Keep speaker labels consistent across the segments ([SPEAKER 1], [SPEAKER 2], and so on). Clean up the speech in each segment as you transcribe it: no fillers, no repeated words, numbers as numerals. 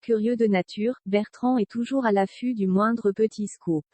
[SPEAKER 1] Curieux de nature, Bertrand est toujours à l'affût du moindre petit scoop.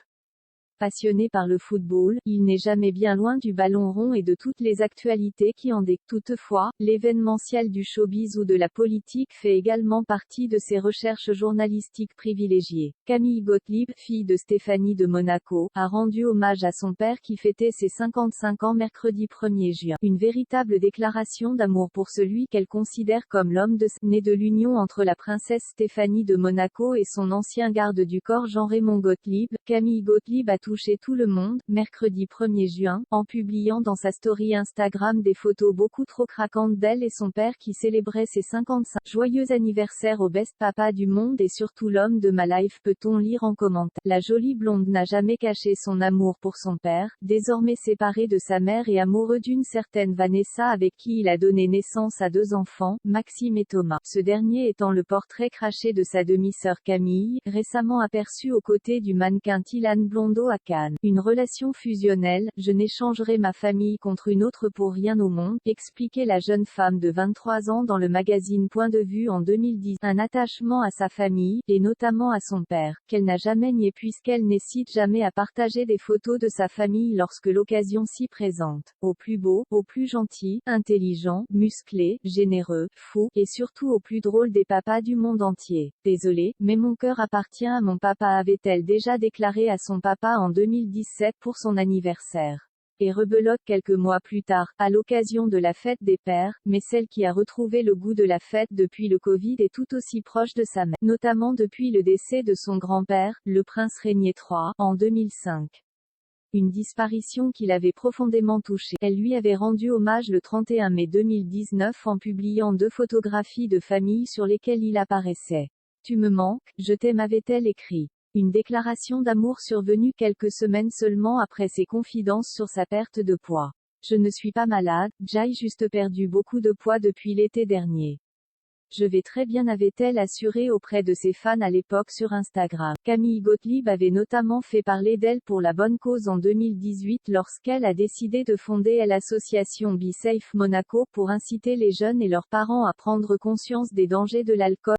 [SPEAKER 1] Passionné par le football, il n'est jamais bien loin du ballon rond et de toutes les actualités qui en découlent. Toutefois, l'événementiel du showbiz ou de la politique fait également partie de ses recherches journalistiques privilégiées. Camille Gottlieb, fille de Stéphanie de Monaco, a rendu hommage à son père qui fêtait ses 55 ans mercredi 1er juin. Une véritable déclaration d'amour pour celui qu'elle considère comme l'homme de sa né de l'union entre la princesse Stéphanie de Monaco et son ancien garde du corps Jean-Raymond Gottlieb. Camille Gottlieb a touché tout le monde, mercredi 1er juin, en publiant dans sa story Instagram des photos beaucoup trop craquantes d'elle et son père qui célébrait ses 55. Joyeux anniversaire au best papa du monde et surtout l'homme de ma life, peut-on lire en commentaire. La jolie blonde n'a jamais caché son amour pour son père, désormais séparé de sa mère et amoureux d'une certaine Vanessa avec qui il a donné naissance à 2 enfants, Maxime et Thomas. Ce dernier étant le portrait craché de sa demi-sœur Camille, récemment aperçue aux côtés du mannequin Tilan Blondeau à Cannes. Une relation fusionnelle, je n'échangerai ma famille contre une autre pour rien au monde, expliquait la jeune femme de 23 ans dans le magazine Point de Vue en 2010. Un attachement à sa famille, et notamment à son père, qu'elle n'a jamais nié puisqu'elle n'hésite jamais à partager des photos de sa famille lorsque l'occasion s'y présente. Au plus beau, au plus gentil, intelligent, musclé, généreux, fou, et surtout au plus drôle des papas du monde entier. Désolé, mais mon cœur appartient à mon papa, avait-elle déjà déclaré à son papa en 2017 pour son anniversaire. Et rebelote quelques mois plus tard, à l'occasion de la fête des pères, mais celle qui a retrouvé le goût de la fête depuis le Covid est tout aussi proche de sa mère, notamment depuis le décès de son grand-père, le prince Régnier III, en 2005. Une disparition qui l'avait profondément touché. Elle lui avait rendu hommage le 31 mai 2019 en publiant 2 photographies de famille sur lesquelles il apparaissait. Tu me manques, je t'aime, avait-elle écrit. Une déclaration d'amour survenue quelques semaines seulement après ses confidences sur sa perte de poids. Je ne suis pas malade, j'ai juste perdu beaucoup de poids depuis l'été dernier. Je vais très bien, avait-elle assuré auprès de ses fans à l'époque sur Instagram. Camille Gottlieb avait notamment fait parler d'elle pour la bonne cause en 2018 lorsqu'elle a décidé de fonder l'association Be Safe Monaco pour inciter les jeunes et leurs parents à prendre conscience des dangers de l'alcool.